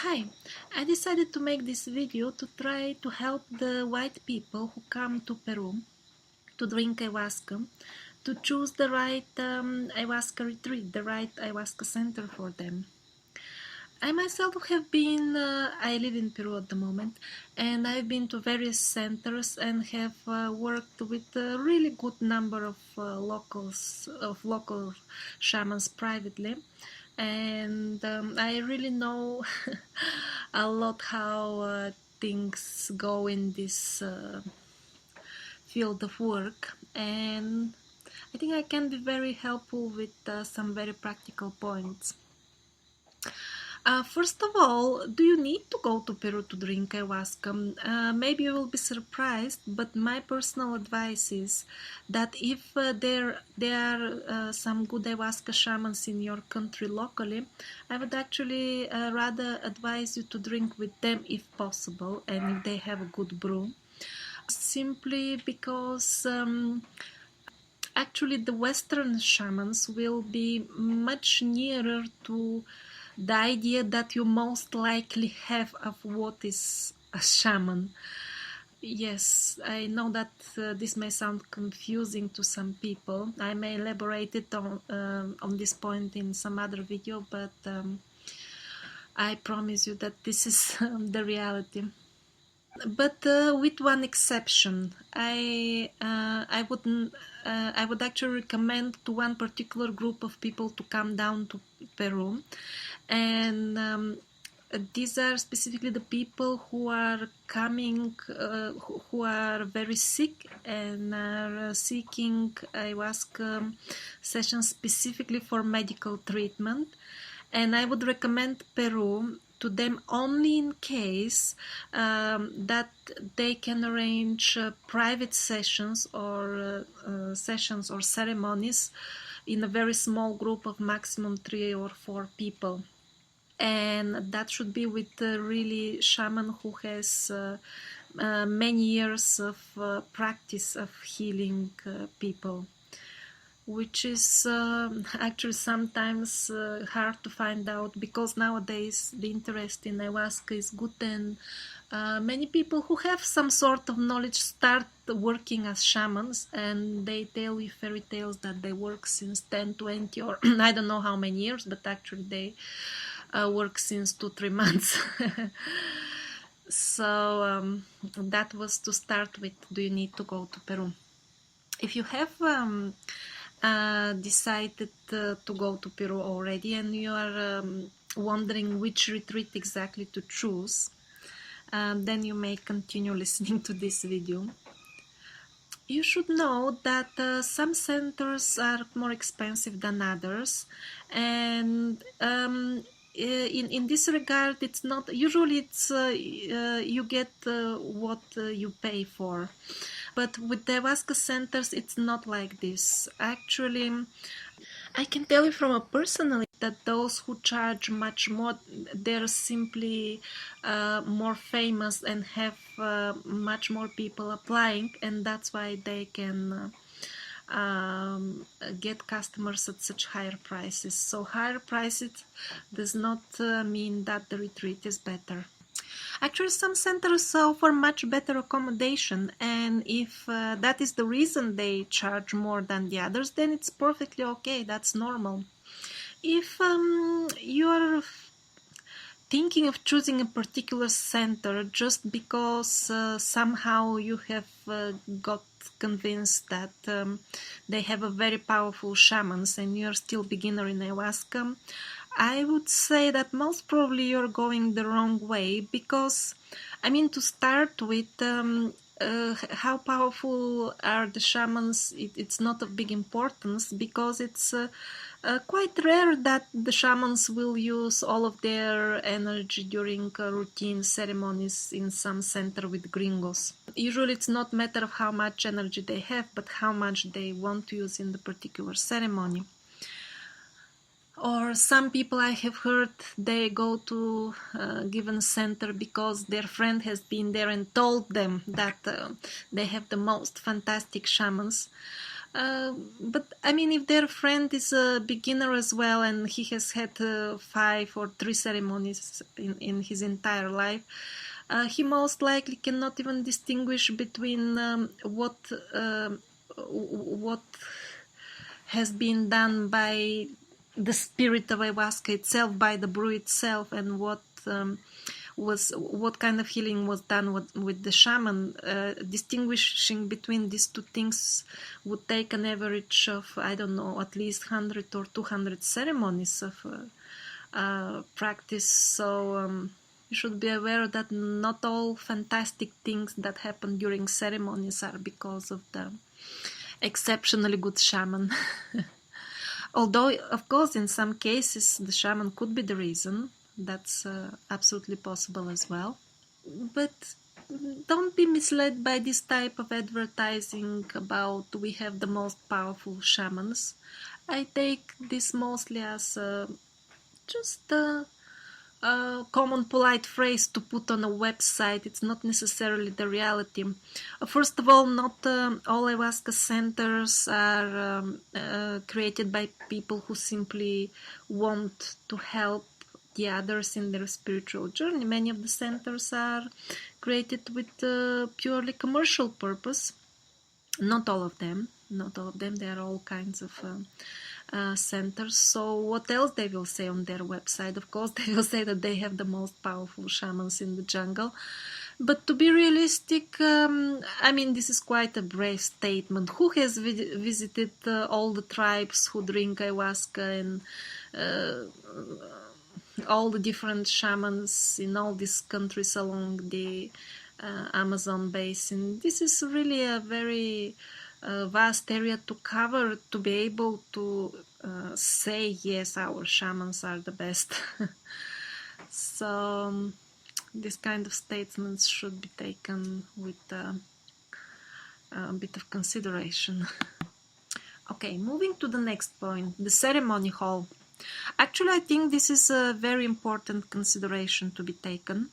Hi, I decided to make this video to try to help the white people who come to Peru to drink ayahuasca, to choose the right ayahuasca retreat, the right ayahuasca center for them. I myself I live in Peru at the moment, and I've been to various centers and have worked with a really good number of local shamans privately, and I really know a lot how things go in this field of work, and I think I can be very helpful with some very practical points. First of all, do you need to go to Peru to drink ayahuasca? Maybe you will be surprised, but my personal advice is that if there are some good ayahuasca shamans in your country locally, I would actually rather advise you to drink with them if possible, and if they have a good brew. Simply because actually the Western shamans will be much nearer to the idea that you most likely have of what is a shaman. Yes, I know that this may sound confusing to some people. I may elaborate it on this point in some other video, but I promise you that this is the reality. But with one exception, I would actually recommend to one particular group of people to come down to Peru, and these are specifically the people who are coming, who are very sick and are seeking ayahuasca sessions specifically for medical treatment. And I would recommend Peru to them only in case that they can arrange private sessions or ceremonies in a very small group of maximum 3 or 4 people. And that should be with a really shaman who has many years of practice of healing people, which is actually sometimes hard to find out, because nowadays the interest in ayahuasca is good, and many people who have some sort of knowledge start working as shamans, and they tell you fairy tales that they work since 10, 20 or I don't know how many years, but actually they work since 2-3 months. So that was to start with. Do you need to go to Peru? If you have decided to go to Peru already and you are wondering which retreat exactly to choose, then you may continue listening to this video. You should know that some centers are more expensive than others, and in this regard, it's not usually you get what you pay for. But with the ayahuasca centers, it's not like this. Actually, I can tell you from a personal that those who charge much more, they're simply more famous and have much more people applying, and that's why they can get customers at such higher prices. So higher prices does not mean that the retreat is better. Actually, some centers offer much better accommodation, and if that is the reason they charge more than the others, then it's perfectly okay, that's normal. If you're thinking of choosing a particular center just because somehow you have got convinced that they have a very powerful shamans and you're still beginner in ayahuasca, I would say that most probably you're going the wrong way, because, I mean, to start with, how powerful are the shamans? It's not of big importance, because it's quite rare that the shamans will use all of their energy during routine ceremonies in some center with gringos. Usually it's not a matter of how much energy they have, but how much they want to use in the particular ceremony. Or some people I have heard, they go to a given center because their friend has been there and told them that they have the most fantastic shamans. But I mean, if their friend is a beginner as well and he has had 5 or 3 ceremonies in his entire life, he most likely cannot even distinguish between what has been done by the spirit of ayahuasca itself, by the brew itself, and what kind of healing was done with the shaman. Distinguishing between these two things would take an average of, I don't know, at least 100 or 200 ceremonies of practice. So you should be aware that not all fantastic things that happen during ceremonies are because of the exceptionally good shaman. Although, of course, in some cases the shaman could be the reason. That's absolutely possible as well. But don't be misled by this type of advertising about we have the most powerful shamans. I take this mostly as just a common polite phrase to put on a website. It's not necessarily the reality. First of all, not all ayahuasca centers are created by people who simply want to help the others in their spiritual journey. Many of the centers are created with purely commercial purpose. Not all of them. Not all of them. There are all kinds of centers. So what else they will say on their website? Of course, they will say that they have the most powerful shamans in the jungle. But to be realistic, I mean, this is quite a brave statement. Who has visited all the tribes who drink ayahuasca and all the different shamans in all these countries along the Amazon basin? This is really a very vast area to cover to be able to say, yes, our shamans are the best. So this kind of statements should be taken with a bit of consideration. Okay, moving to the next point, the ceremony hall. Actually, I think this is a very important consideration to be taken.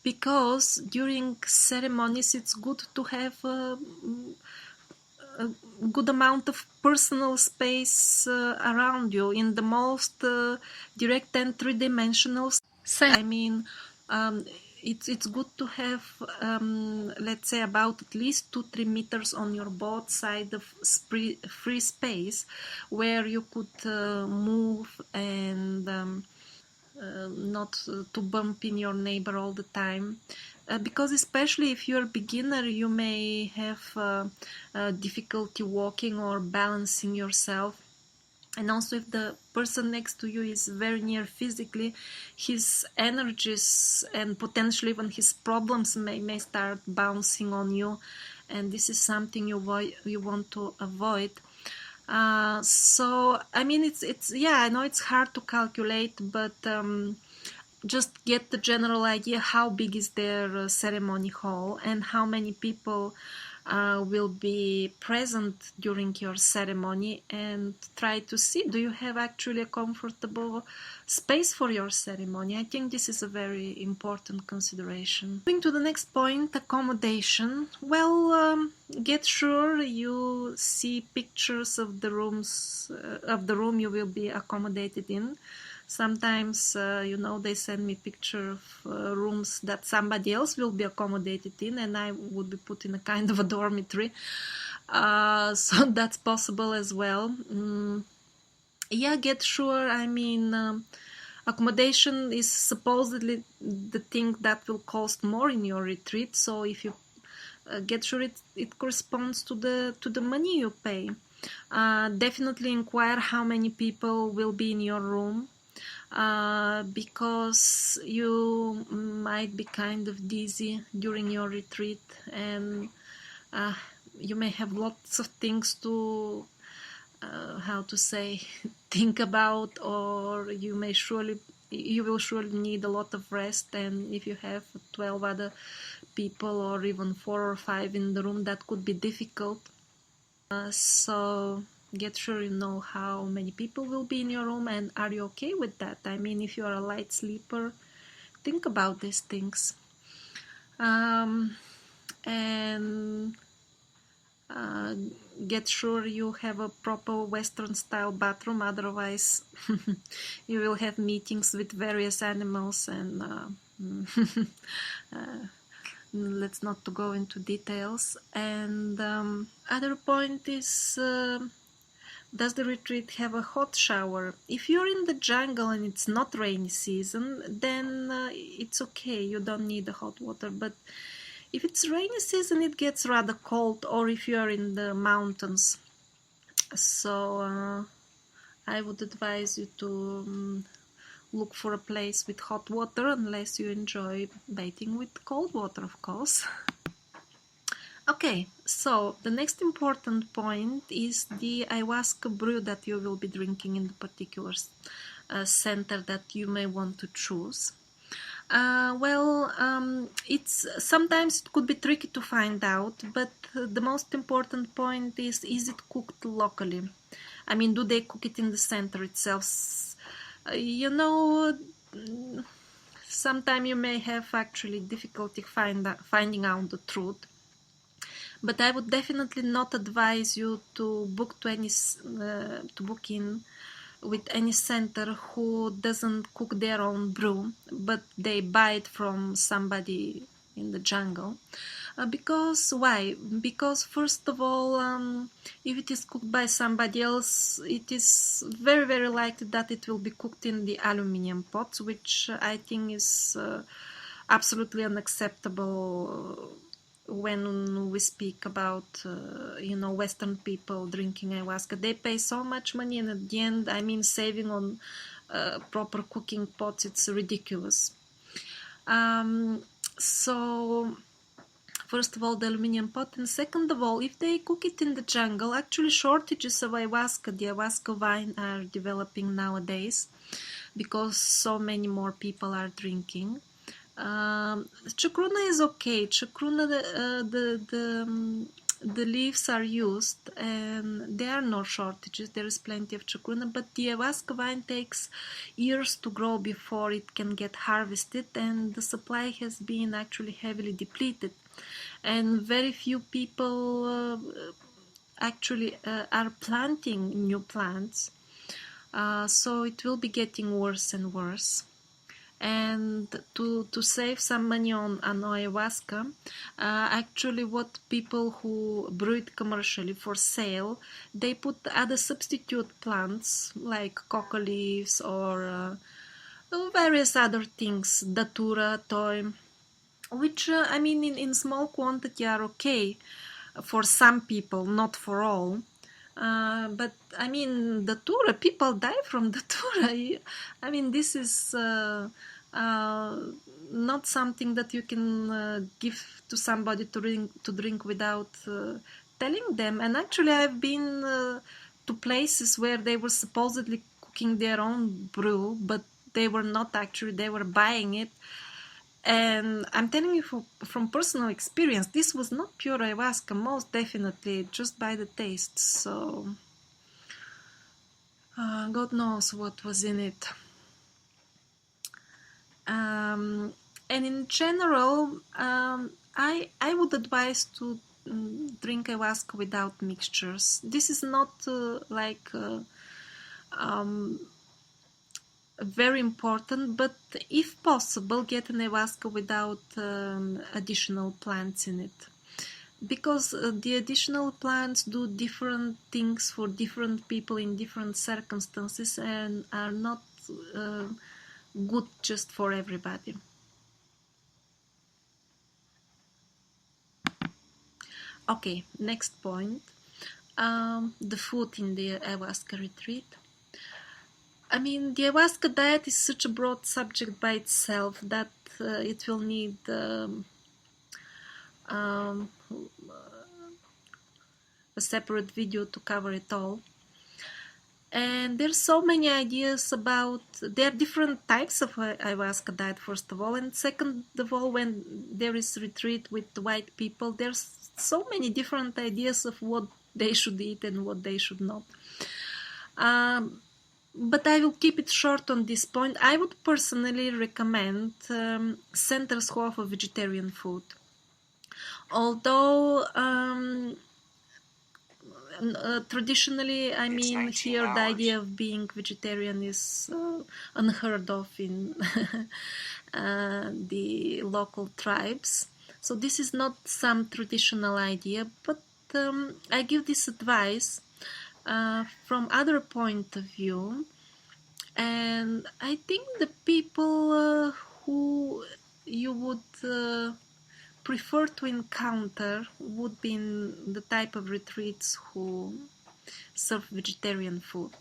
Because during ceremonies it's good to have a good amount of personal space around you in the most direct and three-dimensional sense. I mean, it's good to have, let's say, about at least 2-3 meters on your both sides of free space where you could move and not to bump in your neighbor all the time. Because especially if you're a beginner, you may have difficulty walking or balancing yourself. And also if the person next to you is very near physically, his energies and potentially even his problems may start bouncing on you. And this is something you want to avoid. So I mean, it's yeah, I know it's hard to calculate, but just get the general idea how big is their ceremony hall and how many people will be present during your ceremony, and try to see, do you have actually a comfortable space for your ceremony? I think this is a very important consideration. Moving to the next point, accommodation. Well, get sure you see pictures of the rooms, of the room you will be accommodated in. Sometimes, they send me picture of rooms that somebody else will be accommodated in, and I would be put in a kind of a dormitory. So that's possible as well. Yeah, get sure. I mean, accommodation is supposedly the thing that will cost more in your retreat. So if you get sure it corresponds to the money you pay. Definitely inquire how many people will be in your room. Because you might be kind of dizzy during your retreat, and you may have lots of things to think about, or you will surely need a lot of rest. And if you have 12 other people or even 4 or 5 in the room, that could be difficult. So get sure you know how many people will be in your room, and are you okay with that? I mean, if you are a light sleeper, think about these things. And get sure you have a proper Western style bathroom, otherwise you will have meetings with various animals and let's not to go into details. And other point is, does the retreat have a hot shower? If you're in the jungle and it's not rainy season, then it's okay, you don't need the hot water. But if it's rainy season, it gets rather cold, or if you're in the mountains. So I would advise you to look for a place with hot water, unless you enjoy bathing with cold water, of course. Okay, so the next important point is the ayahuasca brew that you will be drinking in the particular center that you may want to choose. It's sometimes it could be tricky to find out, but the most important point is it cooked locally? I mean, do they cook it in the center itself? Sometimes you may have actually difficulty finding out the truth. But I would definitely not advise you to book in with any center who doesn't cook their own brew, but they buy it from somebody in the jungle. Because why? Because first of all, if it is cooked by somebody else, it is very, very likely that it will be cooked in the aluminum pots, which I think is absolutely unacceptable when we speak about Western people drinking ayahuasca. They pay so much money, and at the end, I mean, saving on proper cooking pots, it's ridiculous. So first of all, the aluminum pot, and second of all, if they cook it in the jungle, actually shortages of ayahuasca, the ayahuasca wine, are developing nowadays because so many more people are drinking. Chacruna is okay. Chacruna, the leaves are used, and there are no shortages. There is plenty of chacruna, but the ayahuasca vine takes years to grow before it can get harvested, and the supply has been actually heavily depleted. And very few people actually are planting new plants, so it will be getting worse and worse. And to save some money on ayahuasca, actually what people who brew it commercially for sale, they put other substitute plants like coca leaves or various other things, datura, toy, which I mean in small quantity are okay for some people, not for all. But I mean, datura, people die from datura. I mean, this is not something that you can give to somebody to drink without telling them. And actually, I've been to places where they were supposedly cooking their own brew, but they were not actually, they were buying it. And I'm telling you from personal experience, this was not pure ayahuasca, most definitely, just by the taste. So, God knows what was in it. And in general, I would advise to drink ayahuasca without mixtures. This is not very important, but if possible, get an ayahuasca without additional plants in it, because the additional plants do different things for different people in different circumstances and are not good just for everybody. Okay, next point, the food in the ayahuasca retreat. I mean, the ayahuasca diet is such a broad subject by itself that it will need a separate video to cover it all. And there's so many ideas about, there are different types of ayahuasca diet, first of all, and second of all, when there is retreat with the white people, there's so many different ideas of what they should eat and what they should not. But I will keep it short on this point. I would personally recommend centers who offer vegetarian food. Although traditionally, I mean, here the idea of being vegetarian is unheard of in the local tribes. So this is not some traditional idea, but I give this advice from other point of view, and I think the people who you would prefer to encounter would be in the type of retreats who serve vegetarian food.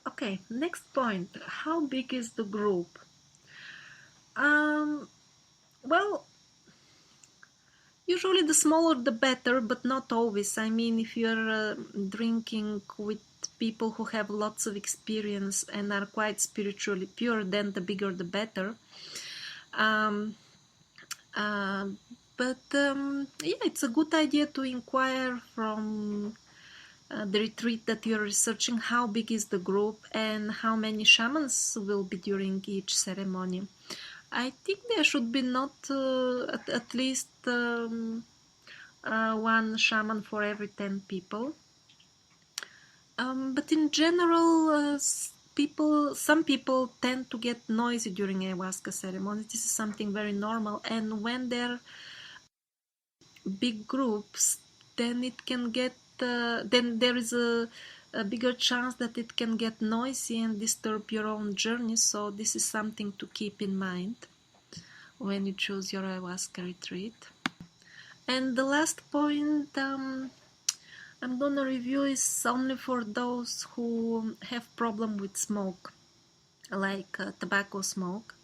Okay, next point. How big is the group? Well, usually the smaller the better, but not always. I mean, if you're drinking with people who have lots of experience and are quite spiritually pure, then the bigger the better. Yeah, it's a good idea to inquire from the retreat that you're researching how big is the group and how many shamans will be during each ceremony. I think there should be not at least one shaman for every 10 people. But in general, some people tend to get noisy during ayahuasca ceremonies. This is something very normal, and when they're big groups, then it can get then there is a bigger chance that it can get noisy and disturb your own journey. So this is something to keep in mind when you choose your ayahuasca retreat. And the last point I'm gonna review is only for those who have problem with smoke, like tobacco smoke.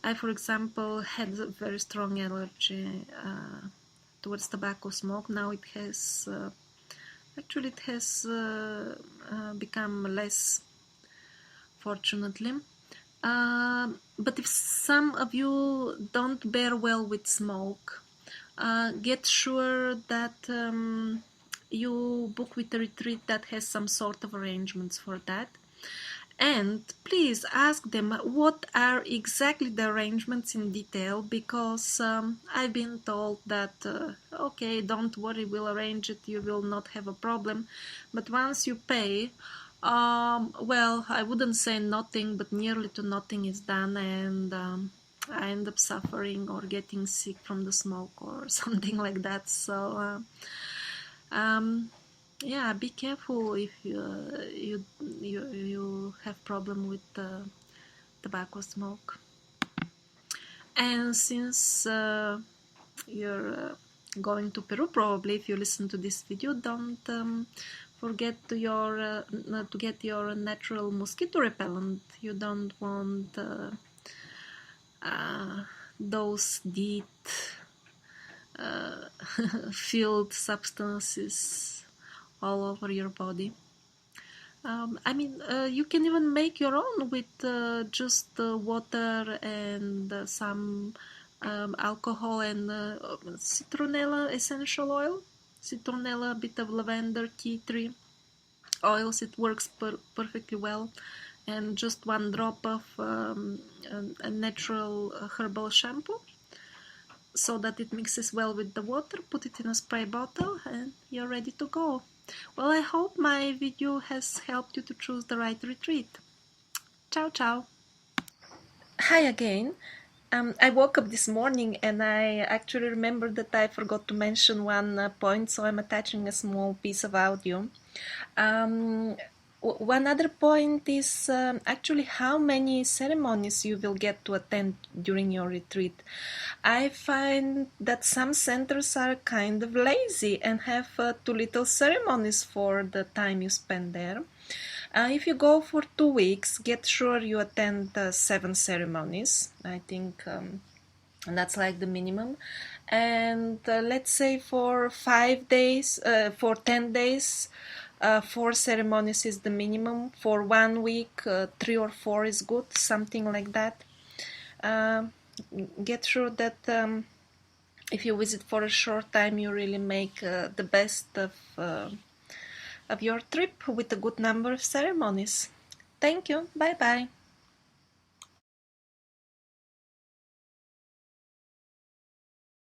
I, for example, had a very strong allergy towards tobacco smoke. Now it has become less, fortunately. But if some of you don't bear well with smoke, get sure that you book with a retreat that has some sort of arrangements for that. And please ask them what are exactly the arrangements in detail, because I've been told that, okay, don't worry, we'll arrange it, you will not have a problem. But once you pay, well, I wouldn't say nothing, but nearly to nothing is done, and I end up suffering or getting sick from the smoke or something like that. So yeah, be careful if you have problem with tobacco smoke. And since you're going to Peru, probably if you listen to this video, don't forget to get your natural mosquito repellent. You don't want those DEET filled substances all over your body. I mean, you can even make your own with just water and some alcohol and citronella essential oil, citronella, a bit of lavender, tea tree oils. It works perfectly well, and just one drop of a natural herbal shampoo, so that it mixes well with the water. Put it in a spray bottle and you're ready to go. Well, I hope my video has helped you to choose the right retreat. Ciao, ciao. Hi again. I woke up this morning and I actually remembered that I forgot to mention one point, so I'm attaching a small piece of audio. One other point is actually how many ceremonies you will get to attend during your retreat. I find that some centers are kind of lazy and have too little ceremonies for the time you spend there. If you go for 2 weeks, get sure you attend 7 ceremonies. I think that's like the minimum. And let's say for 5 days, for 10 days, 4 ceremonies is the minimum. For 1 week, 3 or 4 is good, something like that. Get sure that if you visit for a short time, you really make the best of your trip with a good number of ceremonies. Thank you. Bye bye.